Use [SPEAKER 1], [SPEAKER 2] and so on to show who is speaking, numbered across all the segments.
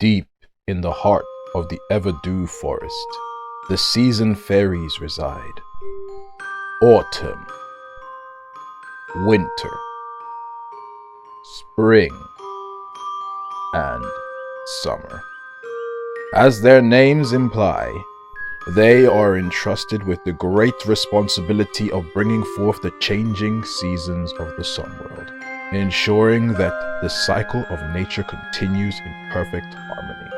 [SPEAKER 1] Deep in the heart of the Everdew forest, the seasoned fairies reside. Autumn, winter, spring, and summer. As their names imply, they are entrusted with the great responsibility of bringing forth the changing seasons of the sun world, ensuring that the cycle of nature continues in perfect harmony.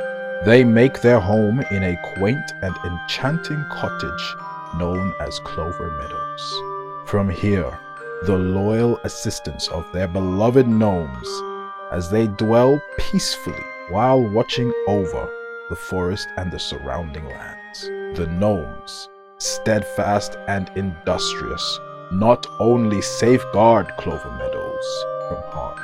[SPEAKER 1] They make their home in a quaint and enchanting cottage known as Clover Meadows. From here, the loyal assistance of their beloved gnomes, as they dwell peacefully while watching over the forest and the surrounding lands. The gnomes, steadfast and industrious, not only safeguard Clover Meadows from harm,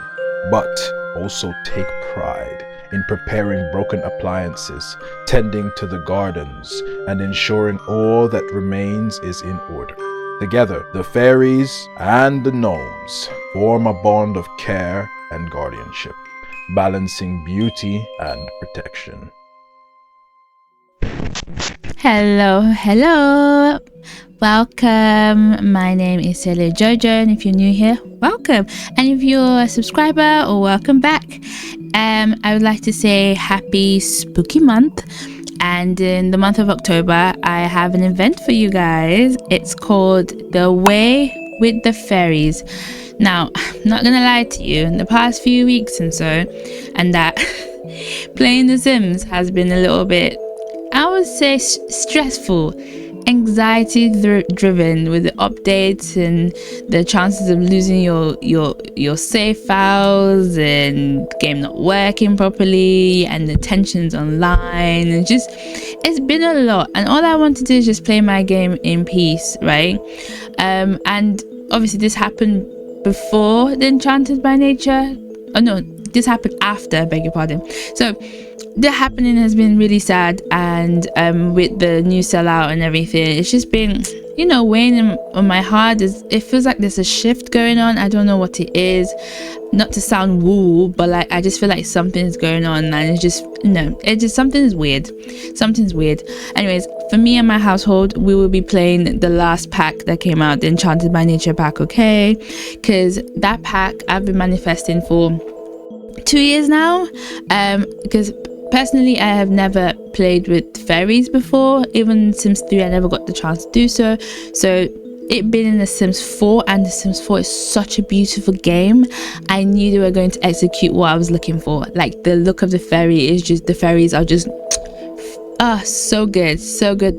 [SPEAKER 1] but also take pride in preparing broken appliances, tending to the gardens, and ensuring all that remains is in order. Together, the fairies and the gnomes form a bond of care and guardianship, balancing beauty and protection.
[SPEAKER 2] Hello, welcome. My name is sailorjojo, and if you're new here, welcome, and if you're a subscriber, or welcome back. I would like to say happy spooky month, and in the month of October I have an event for you guys. It's called the Way with the Fairies. Now, I'm not gonna lie to you, in the past few weeks and that playing The Sims has been a little bit, I would say, stressful, anxiety driven, with the updates and the chances of losing your save files and game not working properly and the tensions online, and just it's been a lot, and all I want to do is just play my game in peace, right? And obviously this happened before the Enchanted by Nature. Oh no, this happened after, beg your pardon. So the happening has been really sad, and with the new sellout and everything, it's just been, weighing on my heart. It feels like there's a shift going on. I don't know what it is, not to sound woo, but like I just feel like something's going on, and something's weird. Anyways, for me and my household, we will be playing the last pack that came out, the Enchanted by Nature pack, okay? Because that pack I've been manifesting for 2 years now, because personally I have never played with fairies before. Even Sims 3 I never got the chance to do so. It being in The Sims 4, and The Sims 4 is such a beautiful game, I knew they were going to execute what I was looking for. Like, the look of the fairies are just so good.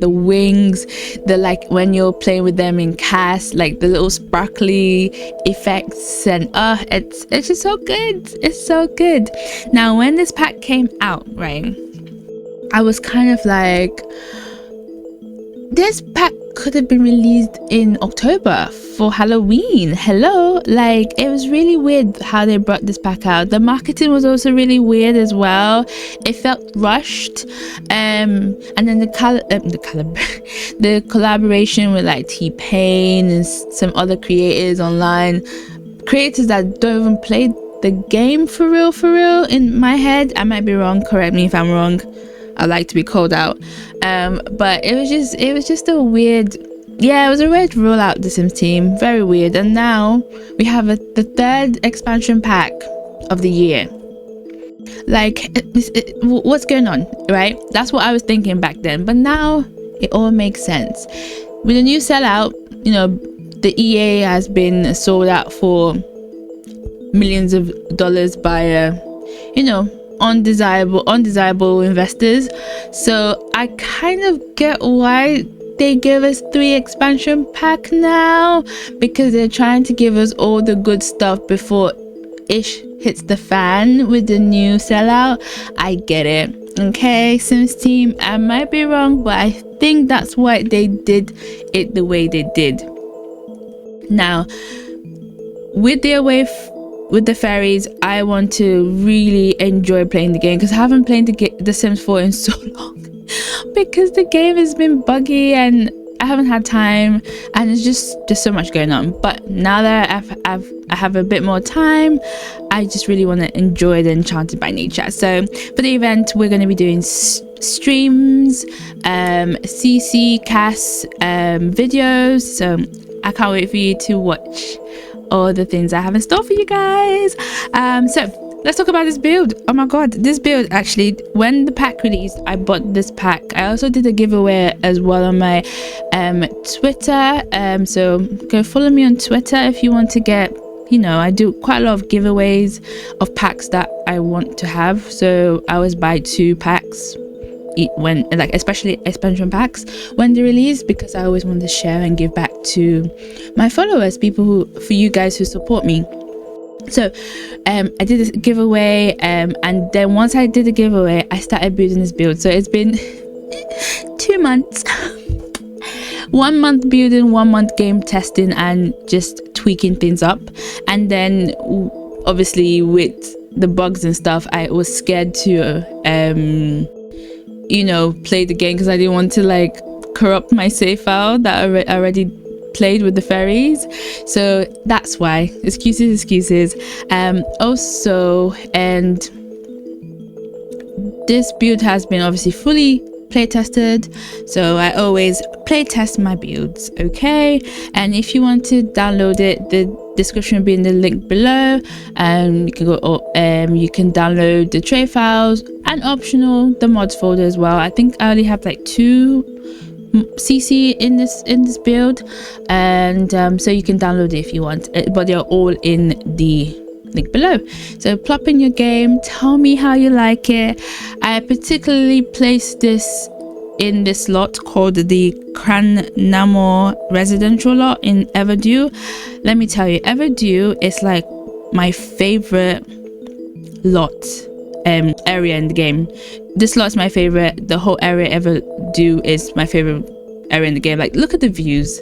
[SPEAKER 2] The wings, like when you're playing with them in cast, like the little sparkly effects, and it's just so good. It's so good. Now, when this pack came out, right, I was kind of like, this pack could have been released in October for Halloween. Hello, like, it was really weird how they brought this pack out. The marketing was also really weird as well. It felt rushed, and then the collaboration with like T-Pain and some other creators online, creators that don't even play the game for real. In my head, I might be wrong. Correct me if I'm wrong. I like to be called out, but it was just a weird, it was a weird rollout, the Sims team, very weird. And now we have the third expansion pack of the year. Like, what's going on, right? That's what I was thinking back then, but now it all makes sense. With the new sellout, the EA has been sold out for millions of dollars by undesirable investors. So I kind of get why they give us 3 expansion pack now, because they're trying to give us all the good stuff before ish hits the fan with the new sellout. I get it, okay, Sims team, I might be wrong, but I think that's why they did it the way they did. Now, with their with the fairies, I want to really enjoy playing the game, because I haven't played the Sims 4 in so long, because the game has been buggy, and I haven't had time, and it's just so much going on. But now that I have a bit more time, I just really want to enjoy the Enchanted by Nature. So for the event, we're going to be doing streams, CC cast videos. So I can't wait for you to watch all the things I have in store for you guys. So let's talk about this build. Oh my god, this build, actually, when the pack released, I bought this pack. I also did a giveaway as well on my Twitter. So go follow me on Twitter if you want to get, you know, I do quite a lot of giveaways of packs that I want to have. So I always buy 2 packs when, like, especially expansion packs when they release, because I always want to share and give back to my followers, for you guys who support me. So I did this giveaway, and then once I did the giveaway, I started building this build. So it's been 2 months. 1 month building, 1 month game testing, and just tweaking things up. And then obviously with the bugs and stuff, I was scared to you know, play the game, because I didn't want to like corrupt my save file that I already played with the fairies. So that's why. Excuses. Also, and this build has been obviously fully play tested, so I always play test my builds, okay? And if you want to download it, the description will be in the link below. You can go, you can download the tray files, and optional the mods folder as well. I think I only have like 2 CC in this build, and so you can download it if you want, but they're all in the link below. So plop in your game, tell me how you like it. I particularly placed this in this lot called the Cranamore residential lot in Everdew. Let me tell you, Everdew is like my favorite lot area in the game. This lot is my favorite. The whole area Everdew is my favorite area in the game. Like, look at the views,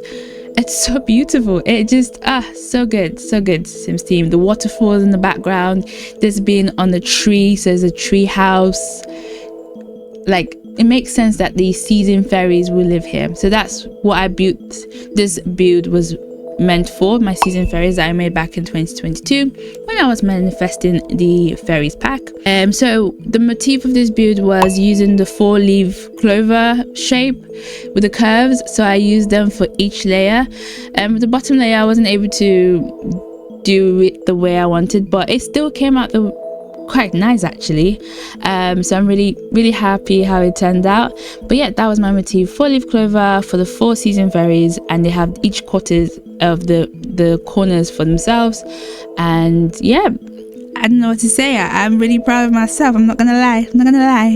[SPEAKER 2] it's so beautiful. It just so good Sims team. The waterfalls in the background, this being on the tree, so there's a tree house. Like, it makes sense that the season fairies will live here. So that's what I built. This build was meant for my season fairies that I made back in 2022 when I was manifesting the fairies pack. So the motif of this build was using the 4-leaf clover shape with the curves, so I used them for each layer. The bottom layer I wasn't able to do it the way I wanted, but it still came out quite nice actually. So I'm really happy how it turned out. But yeah, that was my motif, 4-leaf clover for the 4 season fairies, and they have each quarters of the corners for themselves. And yeah, I don't know what to say. I'm really proud of myself. I'm not gonna lie.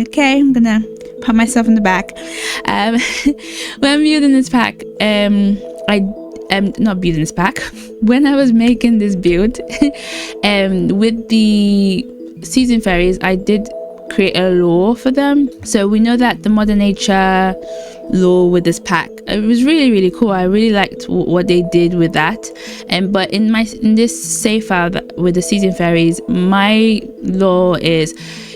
[SPEAKER 2] Okay, I'm gonna pat myself in the back. When building this pack, not building this pack, when I was making this build with the season fairies, I did create a lore for them. So we know that the Mother Nature lore with this pack, it was really cool. I really liked what they did with that. But in this save file with the season fairies, my lore is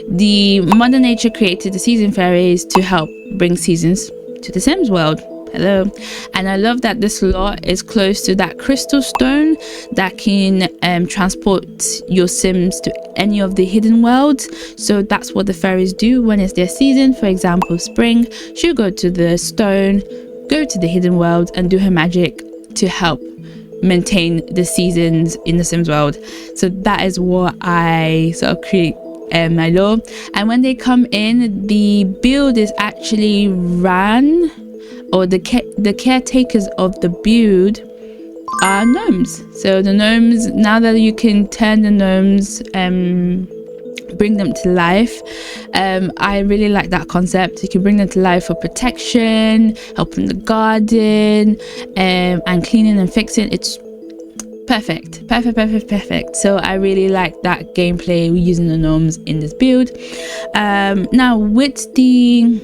[SPEAKER 2] the Mother Nature created the season fairies to help bring seasons to the Sims world. Hello. And I love that this lot is close to that crystal stone that can transport your Sims to any of the hidden worlds. So that's what the fairies do when it's their season. For example, spring, she'll go to the stone, go to the hidden world, and do her magic to help maintain the seasons in the Sims world. So that is what I sort of create my lore. And when they come in, the build is actually ran, or the caretakers of the build are gnomes. So the gnomes, now that you can turn the gnomes, bring them to life, I really like that concept. You can bring them to life for protection, helping the garden, and cleaning and fixing. It's perfect. So I really like that gameplay using the gnomes in this build. Now with the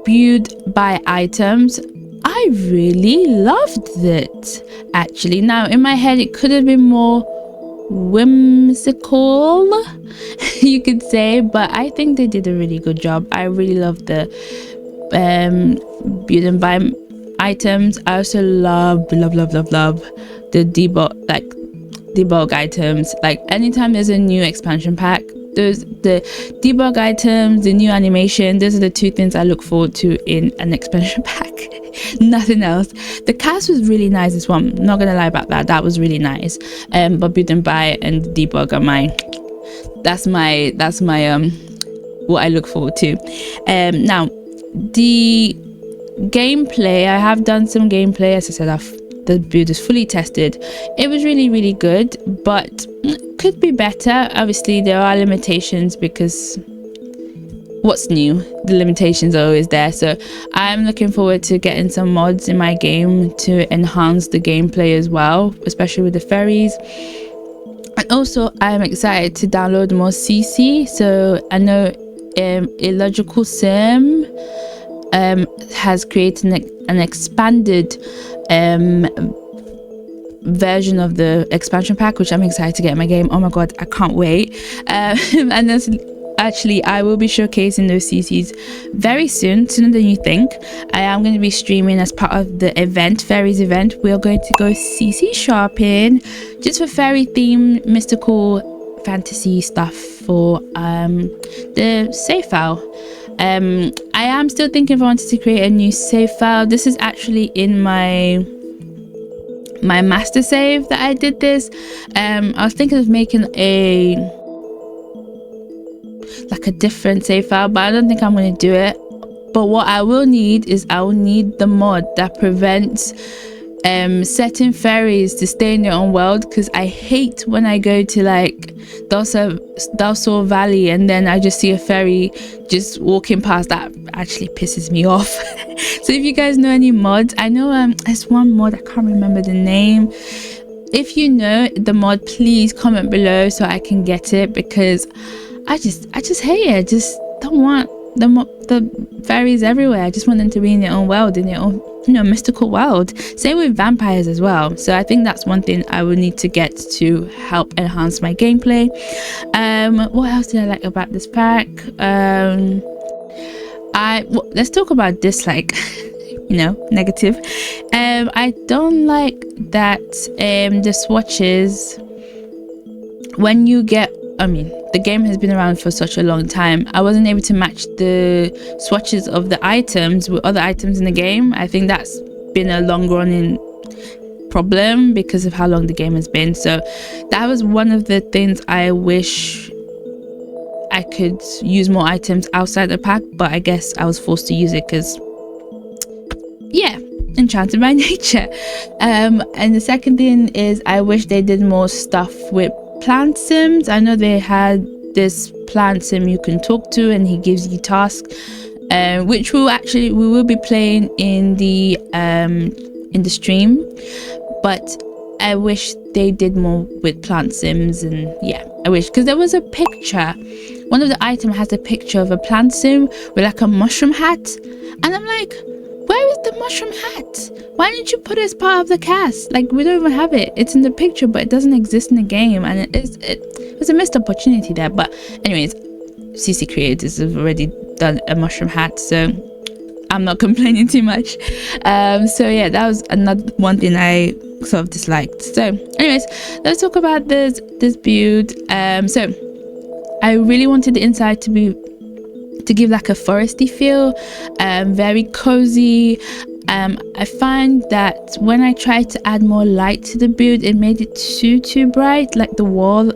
[SPEAKER 2] build by items, I really loved it actually. Now in my head it could have been more whimsical you could say, but I think they did a really good job. I really love the build and buy items. I also love the debug items. Like anytime there's a new expansion pack, there's the debug items, the new animation. Those are the two things I look forward to in an expansion pack. Nothing else. The cast was really nice this one, I'm not gonna lie about that. That was really nice. But build and buy and debug are that's my what I look forward to. Now the gameplay, I have done some gameplay. As I said, the build is fully tested. It was really good, but could be better. Obviously there are limitations because what's new, the limitations are always there. So I'm looking forward to getting some mods in my game to enhance the gameplay as well, especially with the fairies. And also I'm excited to download more CC. So I know 𝐦𝐻𝐬𝐜 has created an expanded version of the expansion pack, which I'm excited to get in my game. Oh my god, I can't wait. And that's actually, I will be showcasing those CCs very soon, sooner than you think. I am going to be streaming as part of the event, Fairies event. We are going to go CC shopping just for fairy theme, mystical fantasy stuff for the save file. I am still thinking if I wanted to create a new save file. This is actually in my master save that I did this. I was thinking of making a different save file, but I don't think I'm going to do it. But what I will need is I will need the mod that prevents certain fairies to stay in their own world, because I hate when I go to like Dalsor Valley and then I just see a fairy just walking past. That actually pisses me off. So if you guys know any mods, I know there's one mod, I can't remember the name. If you know the mod, please comment below so I can get it, because I just hate it. I just don't want the fairies everywhere. I just want them to be in their own world, in their own, mystical world. Same with vampires as well. So I think that's one thing I will need to get to help enhance my gameplay. What else did I like about this pack? Let's talk about dislike. Negative. I don't like that the swatches, when you get, the game has been around for such a long time. I wasn't able to match the swatches of the items with other items in the game. I think that's been a long running problem because of how long the game has been. So that was one of the things I wish I could use more items outside the pack, but I guess I was forced to use it because, yeah, enchanted by nature. And the second thing is I wish they did more stuff with plant sims. I know they had this plant sim you can talk to and he gives you tasks, which we will be playing in the stream, but I wish they did more with plant sims. And yeah, I wish, because there was a picture, one of the items has a picture of a plant sim with like a mushroom hat, and I'm like, where is the mushroom hat? Why didn't you put it as part of the cast? Like, we don't even have it. It's in the picture, but it doesn't exist in the game, and it was a missed opportunity there. But anyways, CC Creators have already done a mushroom hat, so I'm not complaining too much. So yeah, that was another one thing I sort of disliked. So anyways, let's talk about this build. So I really wanted the inside to give like a foresty feel, very cozy. I find that when I tried to add more light to the build, it made it too bright, like the wall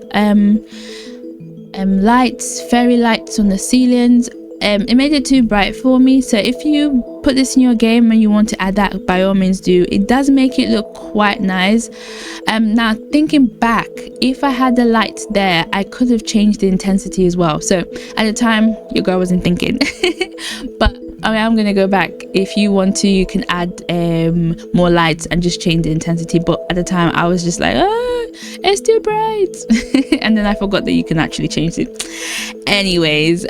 [SPEAKER 2] lights, fairy lights on the ceilings. It made it too bright for me. So if you put this in your game and you want to add that, by all means do. It does make it look quite nice. Now thinking back, if I had the lights there, I could have changed the intensity as well. So at the time, your girl wasn't thinking. But I'm gonna go back. If you want to, you can add more lights and just change the intensity. But at the time, I was just like, oh, it's too bright. And then I forgot that you can actually change it. Anyways,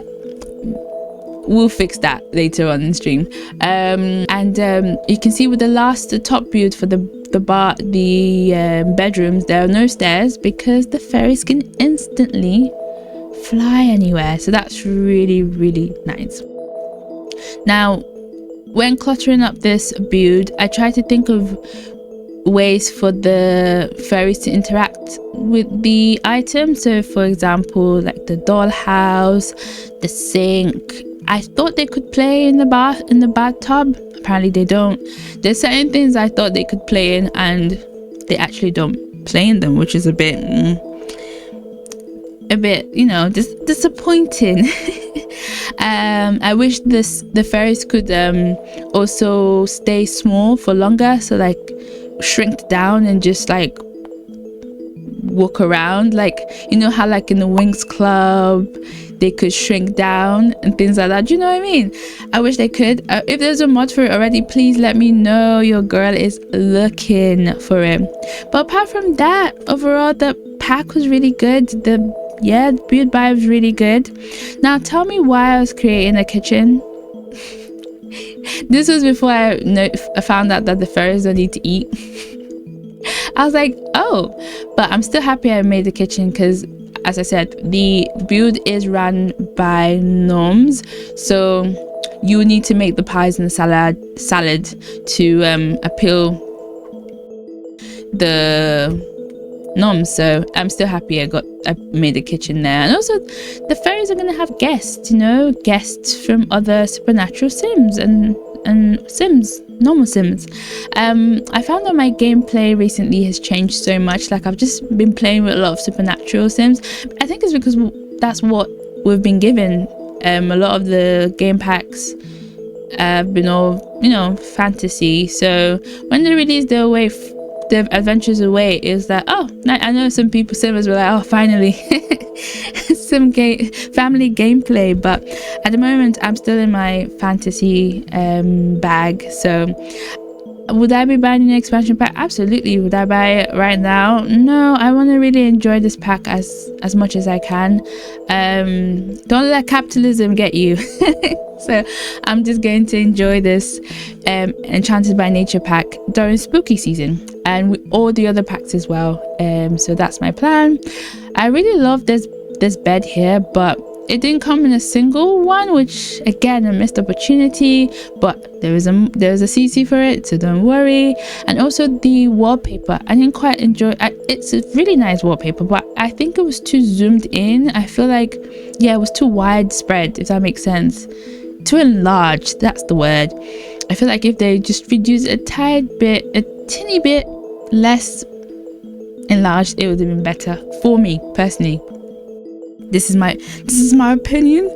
[SPEAKER 2] we'll fix that later on in stream. And you can see with the top build for the bedrooms, there are no stairs because the fairies can instantly fly anywhere. So that's really nice. Now when cluttering up this build, I try to think of ways for the fairies to interact with the item. So for example, like the dollhouse, the sink. I thought they could play in the bathtub. Apparently they don't. There's certain things I thought they could play in and they actually don't play in them, which is a bit you know, disappointing. I wish the fairies could also stay small for longer, so like shrink down and just like walk around, like, you know how like in the Wings Club they could shrink down and things like that. Do you know what I mean? I wish they could. If there's a mod for it already, please let me know. Your girl is looking for it. But apart from that, overall the pack was really good. The build vibe was really good. Now tell me why I was creating a kitchen. This was before I found out that the fairies don't need to eat. I was like, oh, but I'm still happy I made the kitchen because, as I said, the build is run by gnomes, so you need to make the pies and the salad to appeal the gnomes. So I'm still happy I made the kitchen there. And also the fairies are gonna have guests, you know, guests from other supernatural sims and sims, normal sims. I found that my gameplay recently has changed so much. Like I've just been playing with a lot of supernatural sims. I think it's because that's what we've been given. A lot of the game packs have been all, you know, fantasy. So when they released the Adventures Away, is that, oh, I know some simmers were like, oh, finally some family gameplay. But at the moment I'm still in my fantasy bag. So would I be buying an expansion pack? Absolutely. Would I buy it right now? No, I want to really enjoy this pack as much as I can. Don't let capitalism get you. So I'm just going to enjoy this Enchanted by Nature pack during spooky season and with all the other packs as well. So that's my plan. I really love this bed here, but it didn't come in a single one, which again, a missed opportunity, but there is a CC for it, so don't worry. And also the wallpaper, I didn't quite enjoy. It's a really nice wallpaper, but I think it was too zoomed in. I feel like, yeah, it was too widespread, if that makes sense. Too enlarged, that's the word. I feel like if they just reduced a teeny bit less enlarged, it would have been better for me personally. This is my opinion.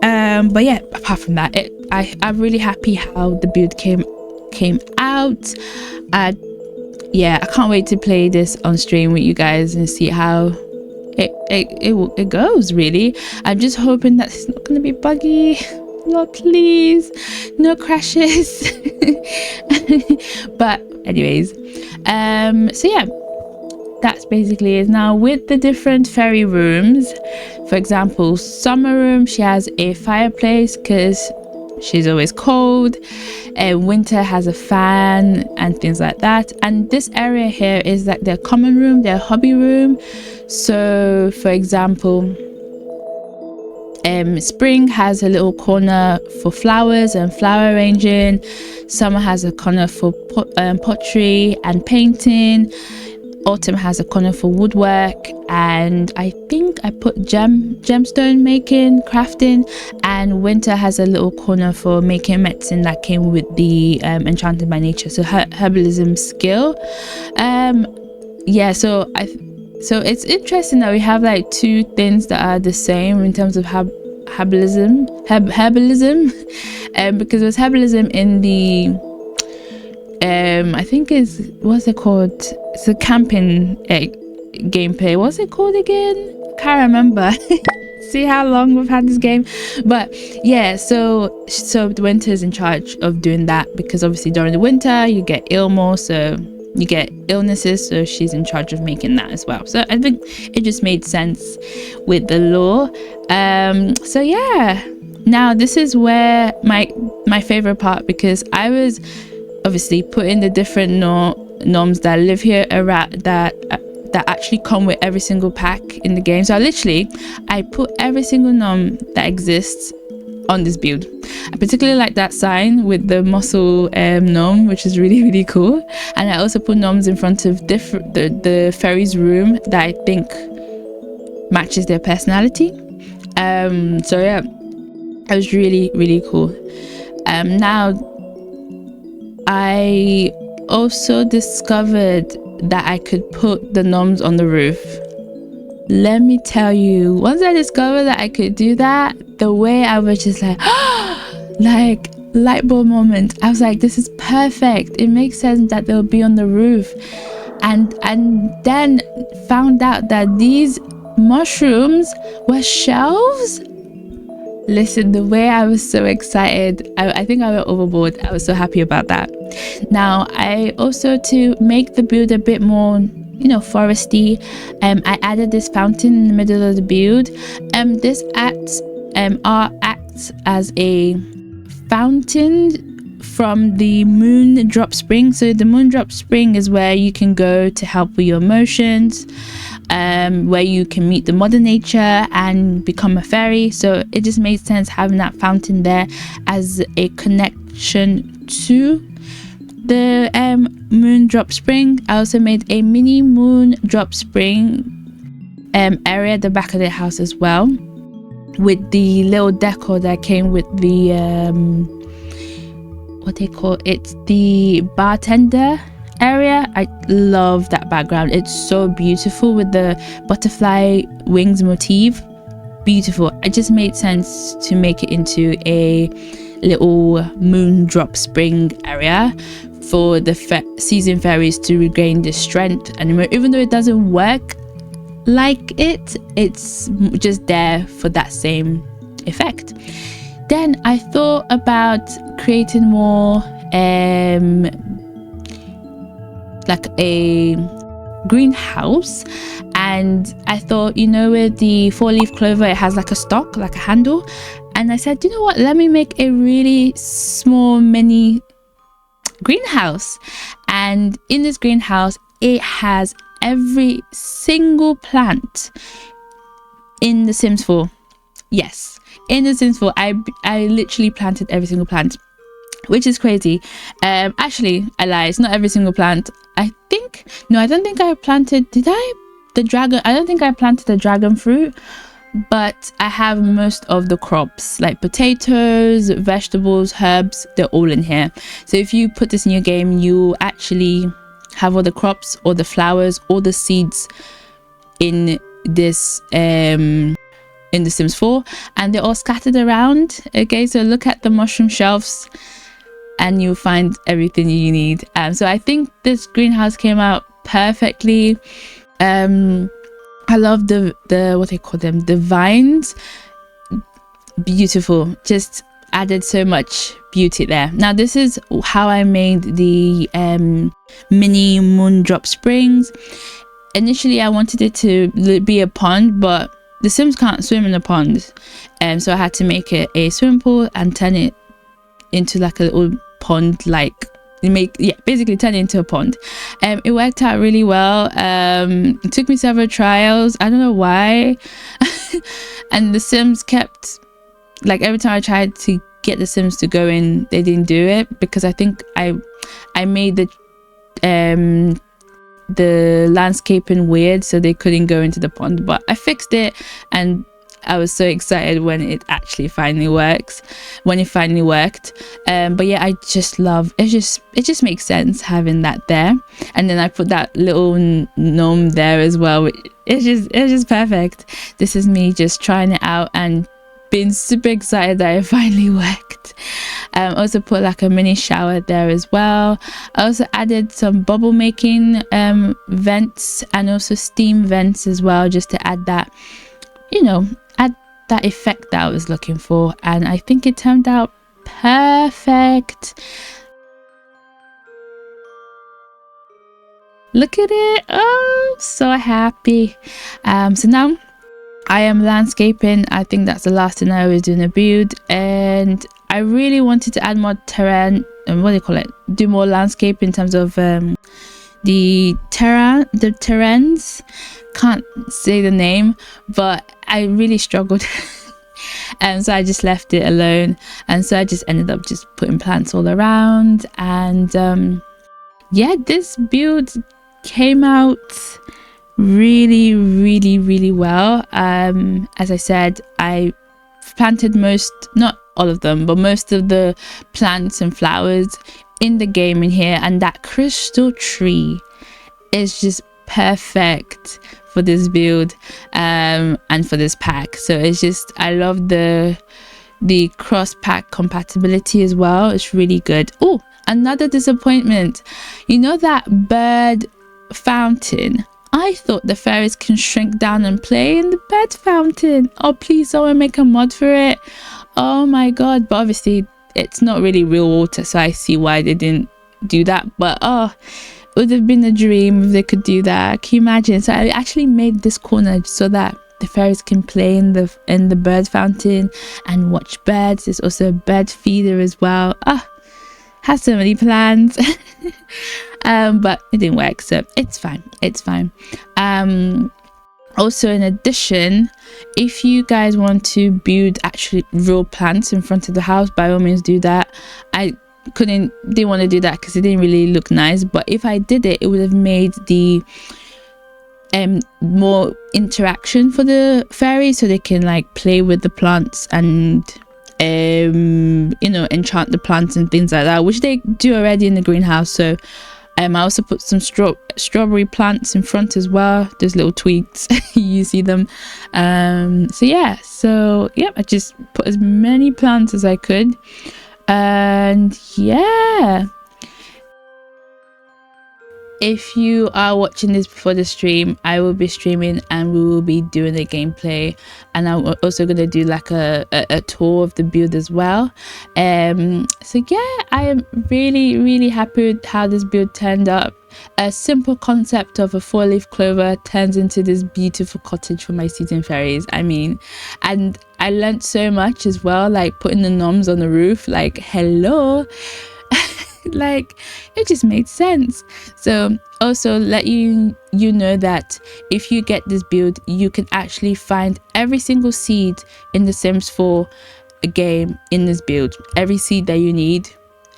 [SPEAKER 2] But yeah, apart from that, I'm really happy how the build came out. Yeah, I can't wait to play this on stream with you guys and see how it goes. Really, I'm just hoping that it's not going to be buggy. Lord, please, no crashes. But anyways, so yeah, that's basically it. Now with the different fairy rooms, for example, summer room, she has a fireplace because she's always cold, and winter has a fan and things like that. And this area here is like their common room, their hobby room. So for example, spring has a little corner for flowers and flower arranging. Summer has a corner for pottery and painting. Autumn has a corner for woodwork, and I think I put gemstone making, crafting. And winter has a little corner for making medicine that came with the Enchanted by Nature, so herbalism skill. Yeah, so it's interesting that we have like two things that are the same in terms of herbalism, because there's herbalism in the I think what's it called? It's a camping gameplay. What's it called again? Can't remember. See how long we've had this game. But yeah, so the winter is in charge of doing that, because obviously during the winter you get ill more, so you get illnesses, so she's in charge of making that as well. So I think it just made sense with the lore. So yeah, now this is where my favorite part, because I was obviously putting the different gnomes that live here around that actually come with every single pack in the game. So I put every single gnome that exists on this build. I particularly like that sign with the muscle gnome, which is really, really cool. And I also put gnomes in front of the fairies room that I think matches their personality. So yeah, it was really, really cool. Now I also discovered that I could put the gnomes on the roof. Let me tell you, once I discovered that I could do that, the way I was just like like light bulb moment. I was like, this is perfect. It makes sense that they'll be on the roof. And then found out that these mushrooms were shelves. Listen, the way I was so excited, I think I went overboard. I was so happy about that. Now, I also, to make the build a bit more, you know, foresty, I added this fountain in the middle of the build. This acts as a fountain from the moon drop spring. So the moon drop spring is where you can go to help with your emotions, where you can meet the mother nature and become a fairy. So it just made sense having that fountain there as a connection to the moon drop spring. I also made a mini moon drop spring area at the back of the house as well, with the little decor that came with the what they call it, the bartender area. I love that background. It's so beautiful with the butterfly wings motif. Beautiful. It just made sense to make it into a little moon drop spring area for the season fairies to regain the strength. And even though it doesn't work like it's just there for that same effect. Then I thought about creating more like a greenhouse, and I thought, you know, with the 4-leaf clover, it has like a stalk, like a handle, and I said, you know what, let me make a really small mini greenhouse. And in this greenhouse, it has every single plant in The Sims 4. Yes, in The Sims 4, I literally planted every single plant, which is crazy. Actually, I lie, it's not every single plant. I don't think I planted, I don't think I planted the dragon fruit, but I have most of the crops, like potatoes, vegetables, herbs, they're all in here. So if you put this in your game, you actually have all the crops, or the flowers, or the seeds in this in The Sims 4, and they're all scattered around. Okay, so look at the mushroom shelves and you'll find everything you need. So I think this greenhouse came out perfectly. I love the what they call them, the vines. Beautiful, just added so much beauty there. Now this is how I made the mini moon drop springs. Initially I wanted it to be a pond, but the Sims can't swim in a pond, so I had to make it a swimming pool and turn it into like a little pond, like basically turn it into a pond. It worked out really well. It took me several trials, I don't know why. And the Sims kept, like, every time I tried to get the Sims to go in, they didn't do it, because I think I made the landscaping weird, so they couldn't go into the pond. But I fixed it, and I was so excited when it finally worked. But yeah, I just love it. It just makes sense having that there. And then I put that little gnome there as well. It's just perfect. This is me just trying it out and being super excited that it finally worked. Also put like a mini shower there as well. I also added some bubble making vents, and also steam vents as well, just to add that, you know, add that effect that I was looking for. And I think it turned out perfect. Look at it. Oh, so happy. So now I am landscaping. I think that's the last thing I was doing a build, and I really wanted to add more terrain, what do you call it, do more landscape in terms of the terrains. Can't say the name, but I really struggled. And so I just left it alone, and so I just ended up just putting plants all around. And yeah, this build came out really, really, really well. As I said, I planted not all of them, but most of the plants and flowers in the game in here, and that crystal tree is just perfect for this build and for this pack. So it's just, I love the cross pack compatibility as well. It's really good. Oh, another disappointment, you know that bird fountain? I thought the fairies can shrink down and play in the bird fountain. Oh, please someone make a mod for it. Oh my god. But obviously it's not really real water, so I see why they didn't do that. But oh, it would have been a dream if they could do that. Can you imagine? So I actually made this corner so that the fairies can play in the bird fountain and watch birds. There's also a bird feeder as well. Has so many plans. But it didn't work, so it's fine. Also, in addition, if you guys want to build actually real plants in front of the house, by all means do that. I didn't want to do that because it didn't really look nice, but if I did it, it would have made the more interaction for the fairies, so they can like play with the plants and you know, enchant the plants and things like that, which they do already in the greenhouse. So I also put some strawberry plants in front as well. There's little tweaks. You see them. So yeah, I just put as many plants as I could. And yeah, if you are watching this before the stream, I will be streaming and we will be doing a gameplay, and I'm also going to do like a tour of the build as well. So yeah, I am really, really happy with how this build turned up. A simple concept of a 4-leaf clover turns into this beautiful cottage for my season fairies. I mean, and I learned so much as well, like putting the gnomes on the roof, like hello. Like it just made sense. So also let you know that if you get this build, you can actually find every single seed in the Sims 4 game in this build. Every seed that you need,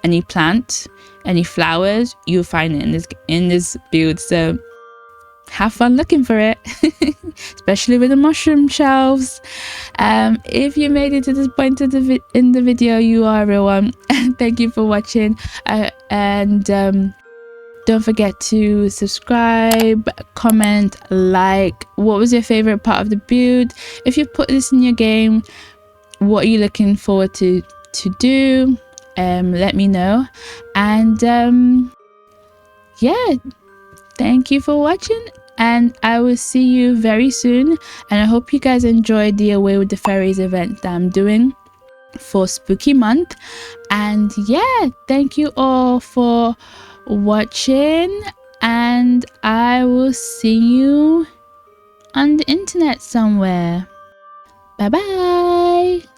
[SPEAKER 2] any plant, any flowers, you'll find it in this build. So have fun looking for it. Especially with the mushroom shelves. If you made it to this point in the video, you are a real one. Thank you for watching, and don't forget to subscribe, comment, like. What was your favorite part of the build? If you put this in your game, what are you looking forward to do? Let me know. And yeah, thank you for watching, and I will see you very soon. And I hope you guys enjoyed the Away with the Fairies event that I'm doing for Spooky Month. And yeah, thank you all for watching, and I will see you on the internet somewhere. Bye bye.